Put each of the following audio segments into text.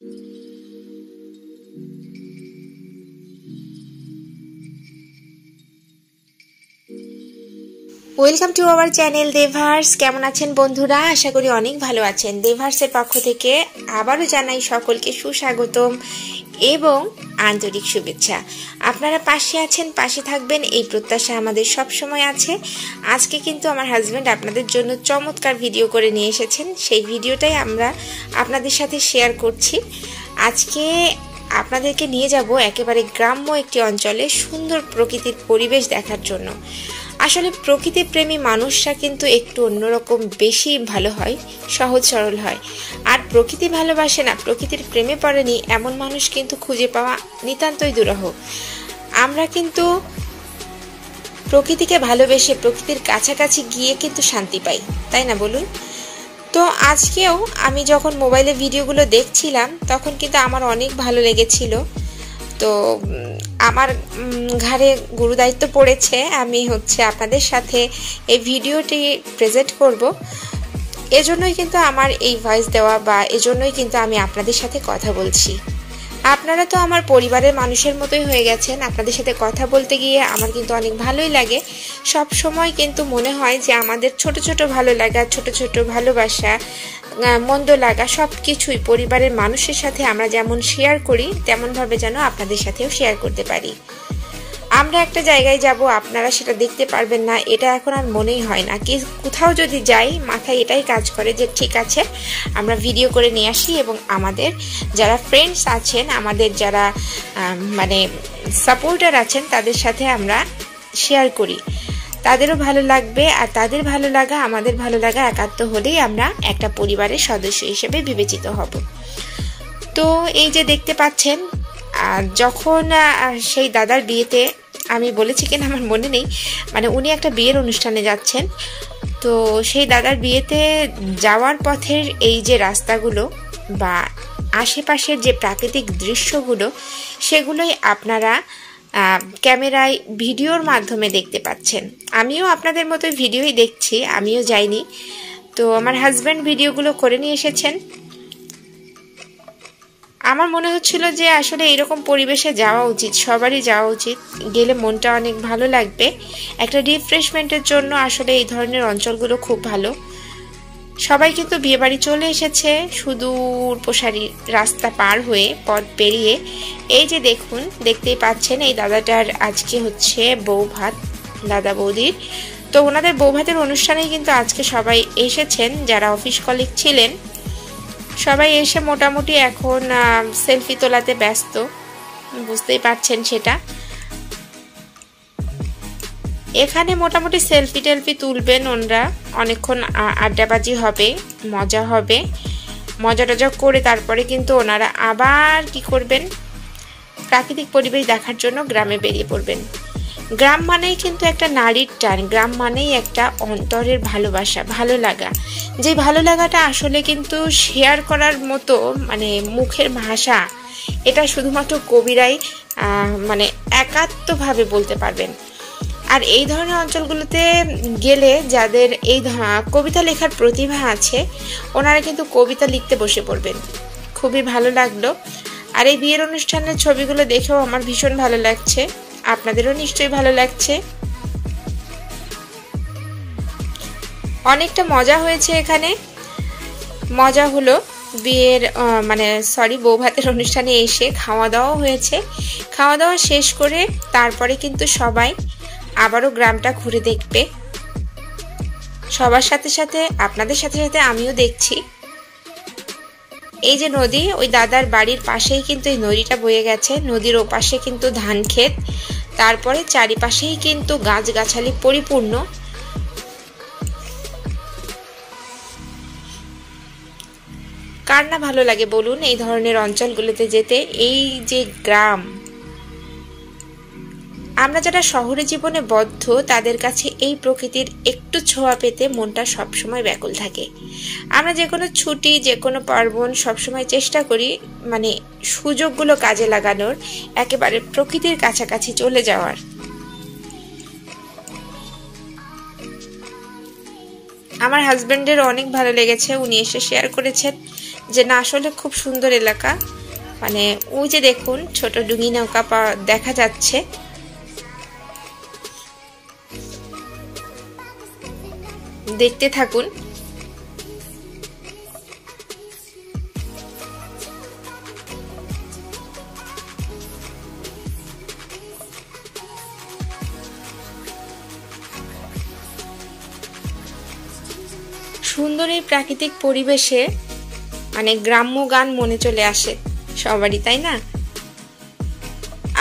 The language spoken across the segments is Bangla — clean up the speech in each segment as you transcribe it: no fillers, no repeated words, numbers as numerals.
ওয়েলকাম টু আওয়ার চ্যানেল দেভার্স। কেমন আছেন বন্ধুরা? আশা করি অনেক ভালো আছেন। দেভার্সের পক্ষ থেকে আবারও জানাই সকলকে সুস্বাগতম এবং আন্তরিক শুভেচ্ছা। আপনারা পাশে আছেন, পাশে থাকবেন, এই প্রত্যাশা আমাদের সব সময় আছে। আজকে কিন্তু আমার হাজব্যান্ড আপনাদের জন্য চমৎকার ভিডিও করে নিয়ে এসেছেন। সেই ভিডিওটাই আমরা আপনাদের সাথে শেয়ার করছি। আজকে আপনাদেরকে নিয়ে যাব একেবারে গ্রাম্য একটি অঞ্চলে সুন্দর প্রকৃতির পরিবেশ দেখার জন্য। আসলে প্রকৃতি প্রেমী মানুষরা কিন্তু একটু অন্যরকম বেশি ভালো হয়, সহজ সরল হয়। আর প্রকৃতি ভালোবাসে না, প্রকৃতির প্রেমে পড়েনি এমন মানুষ কিন্তু খুঁজে পাওয়া নিতান্তই দুরূহ। আমরা কিন্তু প্রকৃতিকে ভালোবেসে প্রকৃতির কাছাকাছি গিয়ে কিন্তু শান্তি পাই, তাই না বলুন? তো আজকেও আমি যখন মোবাইলে ভিডিওগুলো দেখছিলাম তখন কিন্তু আমার অনেক ভালো লেগেছিল। তো আমার ঘাড়ে গুরুদায়িত্ব পড়েছে, আমি আপনাদের সাথে এই ভিডিওটি প্রেজেন্ট করব। এজন্যই কিন্তু আমার এই ভয়েস দেওয়া, বা এজন্যই কিন্তু আমি আপনাদের সাথে কথা বলছি। আপনারা তো আমার পরিবারের মানুষের মতোই হয়ে গেছেন। আপনাদের সাথে কথা বলতে গিয়ে আমার কিন্তু অনেক ভালোই লাগে। সব সময় কিন্তু মনে হয় যে আমাদের ছোট ছোট ভালো লাগা, ছোট ছোট ভালোবাসা, মন্দ লাগা সব কিছুই পরিবারের মানুষের সাথে আমরা যেমন শেয়ার করি তেমনভাবে যেন আপনাদের সাথেও শেয়ার করতে পারি। আমরা একটা জায়গায় যাব, আপনারা সেটা দেখতে পারবেন না, এটা এখন আর মনেই হয় না। কি কোথাও যদি যাই মাথায় এটাই কাজ করে যে ঠিক আছে আমরা ভিডিও করে নিয়ে আসি, এবং আমাদের যারা ফ্রেন্ডস আছেন, আমাদের যারা মানে সাপোর্টার আছেন তাদের সাথে আমরা শেয়ার করি। তাদেরও ভালো লাগবে, আর তাদের ভালো লাগা আমাদের ভালো লাগা একাত্ম হলেই আমরা একটা পরিবারের সদস্য হিসেবে বিবেচিত হব। তো এই যে দেখতে পাচ্ছেন, যখন সেই দাদার বিয়েতে আমি বলেছি কিনা আমার মনে নেই, মানে উনি একটা বিয়ের অনুষ্ঠানে যাচ্ছেন। তো সেই দাদার বিয়েতে যাওয়ার পথের এই যে রাস্তাগুলো বা আশেপাশের যে প্রাকৃতিক দৃশ্যগুলো, সেগুলোই আপনারা ক্যামেরায় ভিডিওর মাধ্যমে দেখতে পাচ্ছেন। আমিও আপনাদের মতো ভিডিওই দেখছি, আমিও যাইনি। তো আমার হাজব্যান্ড ভিডিওগুলো করে নিয়ে এসেছেন। আমার মনে হচ্ছিল যে আসলে এরকম পরিবেশে যাওয়া উচিত, সবারই যাওয়া উচিত, গেলে মনটা অনেক ভালো লাগবে। একটা রিফ্রেশমেন্টের জন্য আসলে এই ধরনের অঞ্চলগুলো খুব ভালো। সবাই কিন্তু বিয়েবাড়ি চলে এসেছে সুদূর প্রসারী রাস্তা পার হয়ে, পথ পেরিয়ে। এই যে দেখুন, দেখতেই পাচ্ছেন এই দাদাটার আজকে বউ ভাত, দাদা বৌদির। তো ওনাদের বউ ভাতের অনুষ্ঠানেই কিন্তু আজকে সবাই এসেছেন, যারা অফিস কলিগ ছিলেন সবাই এসে মোটামুটি এখন সেলফি তোলাতে ব্যস্ত, বুঝতেই পারছেন সেটা। এখানে মোটামুটি সেলফি টেলফি তুলবেন ওনরা, অনেকক্ষণ আড্ডাবাজি হবে, মজা হবে, মজা টজা করে তারপরে কিন্তু ওনারা আবার কি করবেন, প্রাকৃতিক পরিবেশ দেখার জন্য গ্রামে বেরিয়ে পড়বেন। গ্রাম মানেই কিন্তু একটা নারীর টান, গ্রাম মানেই একটা অন্তরের ভালোবাসা, ভালো লাগা। যে ভালো লাগাটা আসলে কিন্তু শেয়ার করার মতো মানে মুখের ভাষা, এটা শুধুমাত্র কবিরাই মানে একাত্মভাবে বলতে পারবেন। আর এই ধরনের অঞ্চলগুলোতে গেলে যাদের এই কবিতা লেখার প্রতিভা আছে, ওনারা কিন্তু কবিতা লিখতে বসে পড়বেন। খুবই ভালো লাগলো। আর এই বিয়ের অনুষ্ঠানের ছবিগুলো দেখেও আমার ভীষণ ভালো লাগছে, আপনাদেরও নিশ্চয়ই ভালো লাগছে। অনেকটা মজা হয়েছে এখানে। মজা হলো বিয়ের বউ ভাতের অনুষ্ঠানে এসে খাওয়া দাওয়া হয়েছে। খাওয়া দাওয়া শেষ করে তারপরে কিন্তু সবাই আবারও গ্রামটা ঘুরে দেখবে। সবার সাথে সাথে আপনাদের সাথে সাথে আমিও দেখছি। এই যে নদী, ওই দাদার বাড়ির পাশেই কিন্তু এই নদীটা বয়ে গেছে। নদীর ওপাশে কিন্তু ধান ক্ষেত, তারপরে চারিপাশেই কিন্তু গাছগাছালি পরিপূর্ণ। কার না ভালো লাগে বলুন এই ধরনের অঞ্চলগুলোতে যেতে? এই যে গ্রাম, আমরা যারা শহরে জীবনে বদ্ধ তাদের কাছে এই প্রকৃতির একটু ছোঁয়া পেতে মনটা সবসময় ব্যাকুল থাকে। আমরা যে কোনো ছুটি, যে কোনো পার্বণ সবসময় চেষ্টা করি মানে সুযোগগুলো কাজে লাগানোর, একেবারে প্রকৃতির কাছাকাছি চলে যাওয়ার। আমার হাজবেন্ডের অনেক ভালো লেগেছে, উনি এসে শেয়ার করেছেন যে না আসলে খুব সুন্দর এলাকা। মানে ওই যে দেখুন ছোট ডুঙি নৌকা দেখা যাচ্ছে। দেখতে থাকুন। সুন্দর এই প্রাকৃতিক পরিবেশে মানে গ্রাম্য গান মনে চলে আসে সবারই, তাই না?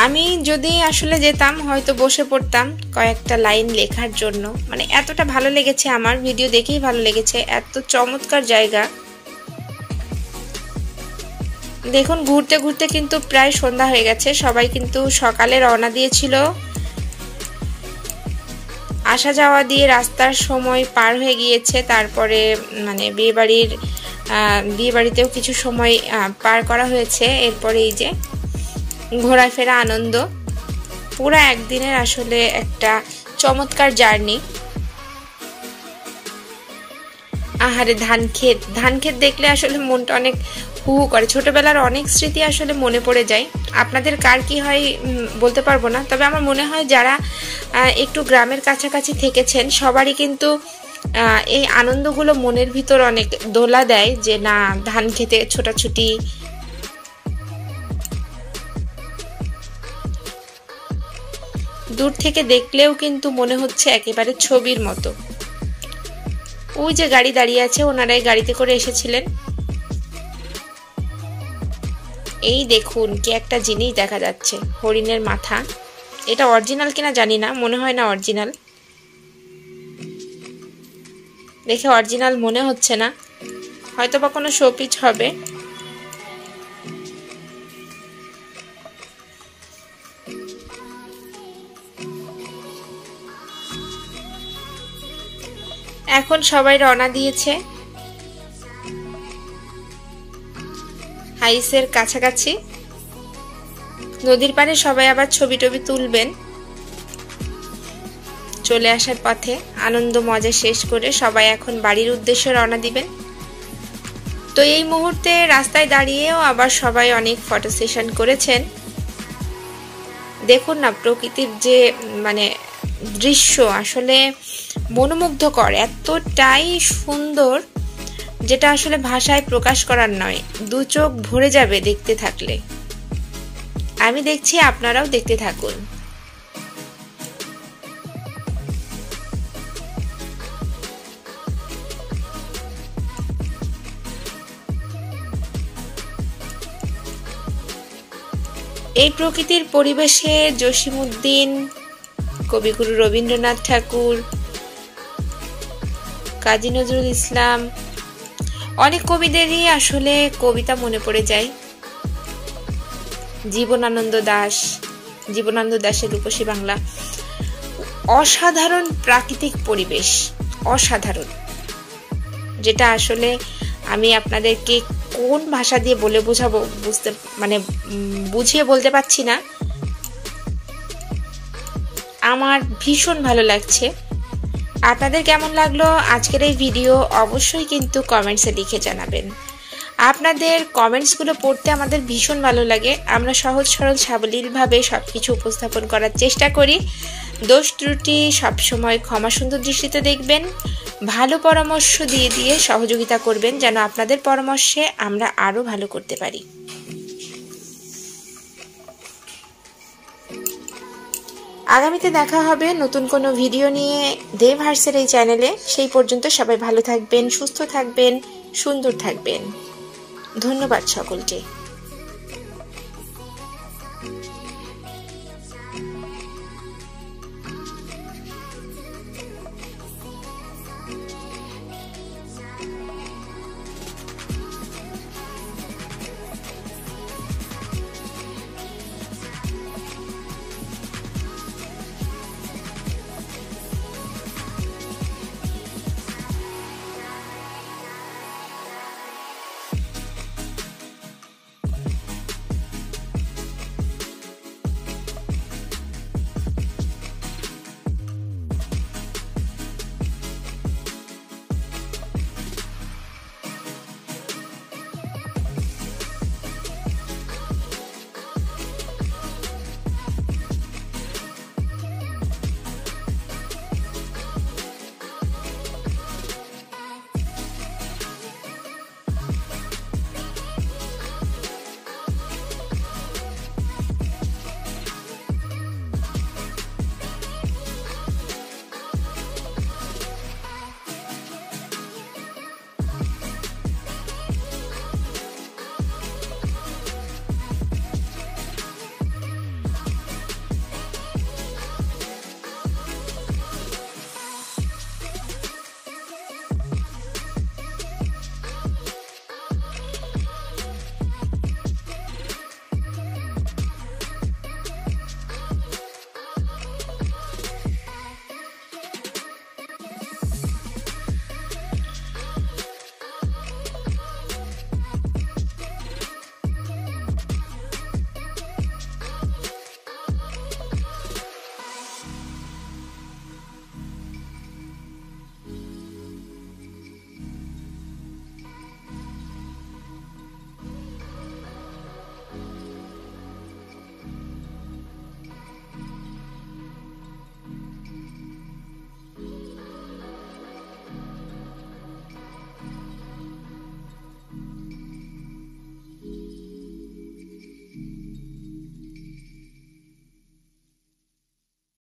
আমি যদি আসলে যেতাম হয়তো বসে পড়তাম কয়েকটা লাইন লেখার জন্য। মানে এতটা ভালো লেগেছে আমার, ভিডিও দেখেই ভালো লেগেছে, এত চমৎকার জায়গা। দেখুন ঘুরতে ঘুরতে কিন্তু প্রায় সন্ধ্যা হয়ে গেছে। সবাই কিন্তু সকালে রওনা দিয়েছিল। আসা যাওয়া দিয়ে রাস্তার সময় পার হয়ে গিয়েছে। তারপরে মানে বিয়ে বাড়িতেও কিছু সময় পার করা হয়েছে। এরপরে এই যে ঘোরাফেরা আনন্দ, পুরা একদিনের আসলে একটা চমৎকার জার্নি। আহারে ধান ক্ষেত দেখলে আসলে মনটা অনেক হু হু করে। ছোটবেলার অনেক স্মৃতি আসলে মনে পড়ে যায়। আপনাদের কার কি হয় বলতে পারবো না, তবে আমার মনে হয় যারা একটু গ্রামের কাছাকাছি থেকেছেন সবারই কিন্তু এই আনন্দগুলো মনের ভিতর অনেক দোলা দেয় যে না ধান খেতে ছোটাছুটি। দূর থেকে দেখলেও কিন্তু মনে হচ্ছে একেবারে ছবির মতো। ওই যে গাড়ি দাঁড়িয়ে আছে, ওনারাই গাড়িতে করে এসেছিলেন। এই দেখুন কি একটা জিনিস দেখা যাচ্ছে, হরিণের মাথা। এটা অরিজিনাল কিনা জানি না, মনে হয় না অরিজিনাল। দেখে অরিজিনাল মনে হচ্ছে না, হয়তো বা কোনো শোপিস হবে। এখন সবাই রওনা দিয়েছে হাইসের কাছাকাছি। নদীর পাড়ে সবাই আবার ছবি টবি তুলবেন। চলে আসার পথে আনন্দ মজা শেষ করে সবাই এখন বাড়ির উদ্দেশ্যে রওনা দিবেন। তো এই মুহূর্তে রাস্তায় দাঁড়িয়েও আবার সবাই অনেক ফটো সেশন করেছেন। দেখুন না প্রকৃতির যে মানে দৃশ্য আসলে মনোমুগ্ধকর, এতটাই সুন্দর যেটা আসলে ভাষায় প্রকাশ করার নয়। দু চোখ ভরে যাবে দেখতে থাকলে। আমি দেখছি, আপনারাও দেখতে থাকুন। এই প্রকৃতির পরিবেশে জসিমউদ্দিন, কবিগুরু রবীন্দ্রনাথ ঠাকুর, কাজী নজরুল ইসলাম, অনেক কবিদেরই আসলে কবিতা মনে পড়ে যায়। জীবনানন্দ দাশের রূপসী বাংলা। অসাধারণ প্রাকৃতিক পরিবেশ, অসাধারণ, যেটা আসলে আমি আপনাদেরকে কোন ভাষা দিয়ে বলে বোঝাবো বুঝিয়ে বলতে পারছি না। আমার ভীষণ ভালো লাগছে। আপনাদের কেমন লাগলো আজকের এই ভিডিও অবশ্যই কিন্তু কমেন্টসে লিখে জানাবেন। আপনাদের কমেন্টসগুলো পড়তে আমাদের ভীষণ ভালো লাগে। আমরা সহজ সরল সাবলীলভাবে সবকিছু উপস্থাপন করার চেষ্টা করি। দোষ ত্রুটি সবসময় ক্ষমা সুন্দর দৃষ্টিতে দেখবেন। ভালো পরামর্শ দিয়ে সহযোগিতা করবেন যেন আপনাদের পরামর্শে আমরা আরো ভালো করতে পারি। আগামীতে দেখা হবে নতুন কোনো ভিডিও নিয়ে দেব হার্সের এই চ্যানেলে। সেই পর্যন্ত সবাই ভালো থাকবেন, সুস্থ থাকবেন, সুন্দর থাকবেন। ধন্যবাদ সকলকে।